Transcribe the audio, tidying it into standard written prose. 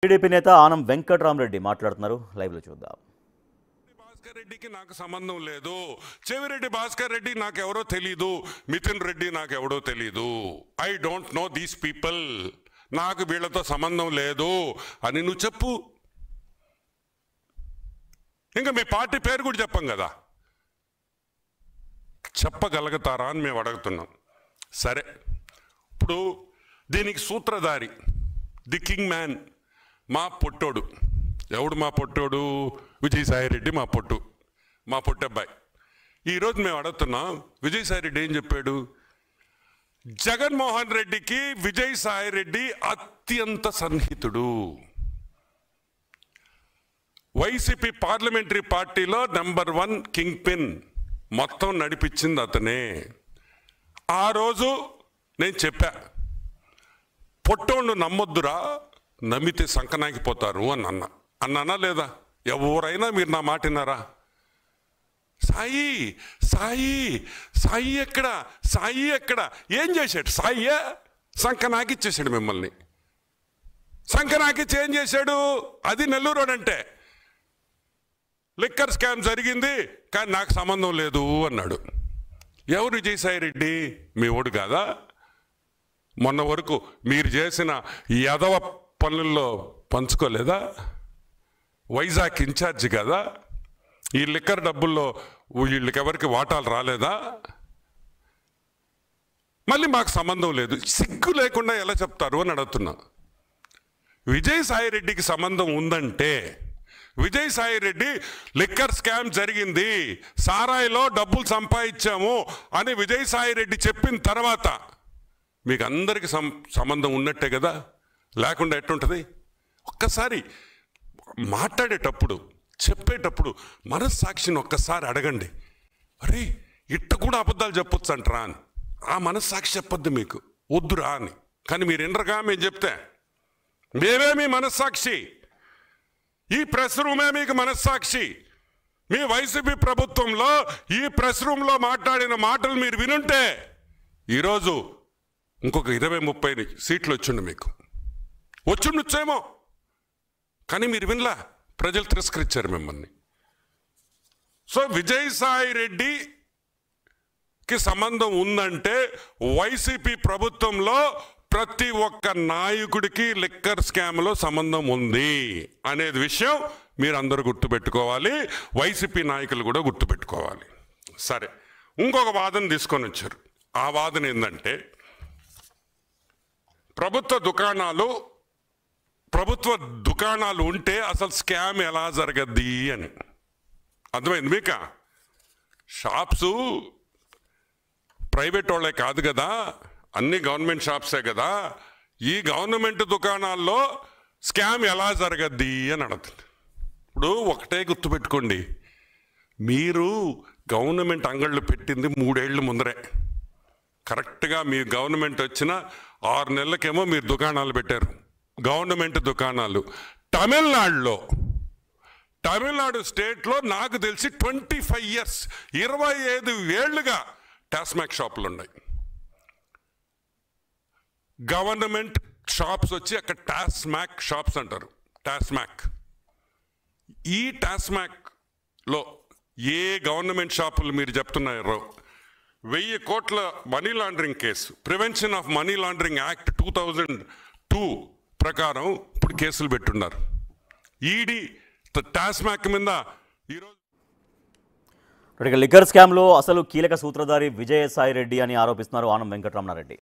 TDP నేత ఆనం వెంకట్రామరెడ్డి మాట్లాడుతున్నారు. Live లో చూద్దాం. భాస్కర్ రెడ్డికి నాకు సంబంధం లేదు. చెవిరెడ్డి భాస్కర్ రెడ్డి నాకు ఎవరో తెలీదు. మిథున్ రెడ్డి నాకు ఎవడో తెలీదు. I don't know these people. నాకు వీళ్ళతో సంబంధం లేదు అని నువ్వు చెప్పు. ఇంకా మీ పార్టీ పేరు కూడా చెప్పం కదా, చెప్పగలుగుతారా అని మేము అడుగుతున్నాం. సరే, ఇప్పుడు దీనికి సూత్రధారి ది కింగ్ మ్యాన్ మా పొట్టోడు. ఎవడు మా పొట్టోడు? విజయసాయిరెడ్డి మా పొట్టబ్బాయి. ఈరోజు మేము అడుగుతున్నాం, విజయసాయిరెడ్డి ఏం చెప్పాడు? జగన్మోహన్ రెడ్డికి విజయసాయిరెడ్డి అత్యంత సన్నిహితుడు. వైసీపీ పార్లమెంటరీ పార్టీలో నెంబర్ 1 కింగ్ పిన్, మొత్తం నడిపించింది అతనే. ఆ రోజు నేను చెప్పా, పొట్టోళ్ళు నమ్మొద్దురా, నమ్మితే సంకనాకిపోతారు అని అన్నానా లేదా? ఎవరైనా మీరు నా మాట విన్నారా? సాయి సాయి సాయి ఎక్కడ, సాయి ఎక్కడ? ఏం చేశాడు? సాయి సంకనాకిచ్చేసాడు మిమ్మల్ని. సంకనాకిచ్చి ఏం చేశాడు? అది నెల్లూరు అంటే లిక్కర్ స్కామ్ జరిగింది కానీ నాకు సంబంధం లేదు అన్నాడు. ఎవరు విజయసాయిరెడ్డి? మీ ఓడు కాదా? మొన్న వరకు మీరు చేసిన యదవ పనుల్లో పంచుకోలేదా? వైజాగ్ ఇన్ఛార్జి కదా? ఈ లిక్కర్ డబ్బుల్లో వీళ్ళకెవరికి వాటాలు రాలేదా? మళ్ళీ మాకు సంబంధం లేదు. సిగ్గు లేకుండా ఎలా చెప్తారు అని అడుగుతున్నా. విజయసాయిరెడ్డికి సంబంధం ఉందంటే, విజయసాయిరెడ్డి లిక్కర్ స్కామ్ జరిగింది, సారాయిలో డబ్బులు సంపాదించాము అని విజయసాయిరెడ్డి చెప్పిన తర్వాత మీకు అందరికీ సంబంధం ఉన్నట్టే కదా, లేకుండా ఎట్టుంటుంది? ఒక్కసారి మాట్లాడేటప్పుడు, చెప్పేటప్పుడు మనస్సాక్షిని ఒక్కసారి అడగండి. అరే, ఇట్ట కూడా అబద్ధాలు చెప్పొచ్చు అంటారా అని. ఆ మనస్సాక్షి చెప్పొద్దు మీకు, వద్దురా అని. కానీ మీరు ఎండరగా మేము చెప్తే, మేమే మీ మనస్సాక్షి, ఈ ప్రెస్ రూమే మీకు మనస్సాక్షి. మీ వైసీపీ ప్రభుత్వంలో ఈ ప్రెస్ రూమ్లో మాట్లాడిన మాటలు మీరు వినుంటే ఈరోజు ఇంకొక 20-30 సీట్లు వచ్చిండు, మీకు వచ్చిండొచ్చేమో. కానీ మీరు వినలా, ప్రజలు తిరస్కరించారు మిమ్మల్ని. సో విజయసాయిరెడ్డికి సంబంధం ఉందంటే వైసీపీ ప్రభుత్వంలో ప్రతి ఒక్క నాయకుడికి లిక్కర్ స్కామ్లో సంబంధం ఉంది అనేది విషయం మీరు అందరూ గుర్తుపెట్టుకోవాలి, వైసీపీ నాయకులు కూడా గుర్తుపెట్టుకోవాలి. సరే, ఇంకొక వాదన తీసుకొని వచ్చారు. ఆ వాదన ఏంటంటే, ప్రభుత్వ దుకాణాలు ఉంటే అసలు స్కామ్ ఎలా జరగద్ది అని. అర్థమైంది మీకు? షాప్స్ ప్రైవేట్ వాళ్ళే కాదు కదా, అన్ని గవర్నమెంట్ షాప్సే కదా. ఈ గవర్నమెంట్ దుకాణాల్లో స్కామ్ ఎలా జరగద్ది అని అడుగుతుంది. ఇప్పుడు ఒకటే గుర్తుపెట్టుకోండి, మీరు గవర్నమెంట్ అంగళ్ళు పెట్టింది 3 ఏళ్ళ ముందరే. కరెక్ట్గా మీ గవర్నమెంట్ వచ్చిన 6 నెలలకేమో మీరు దుకాణాలు పెట్టారు, గవర్నమెంట్ దుకాణాలు. తమిళనాడు స్టేట్లో నాకు తెలిసి 25 ఇయర్స్, 25 ఏళ్లుగా టాస్మాక్ షాపులు ఉన్నాయి. గవర్నమెంట్ షాప్స్ వచ్చి అక్కడ టాస్మాక్ షాప్స్ అంటారు. టాస్మాక్, ఈ టాస్మాక్లో ఏ గవర్నమెంట్ షాపులు మీరు చెప్తున్నారో 1000 కోట్ల money laundering case, prevention of money laundering act 2002 ప్రకారం ఇప్పుడు కేసులు పెట్టున్నారు. ఈడీ టాస్మాక్ మీద ఈరోజు లిక్కర్ స్కామ్ లో అసలు కీలక సూత్రధారి విజయసాయిరెడ్డి అని ఆరోపిస్తున్నారు ఆనం వెంకట్రామరెడ్డి.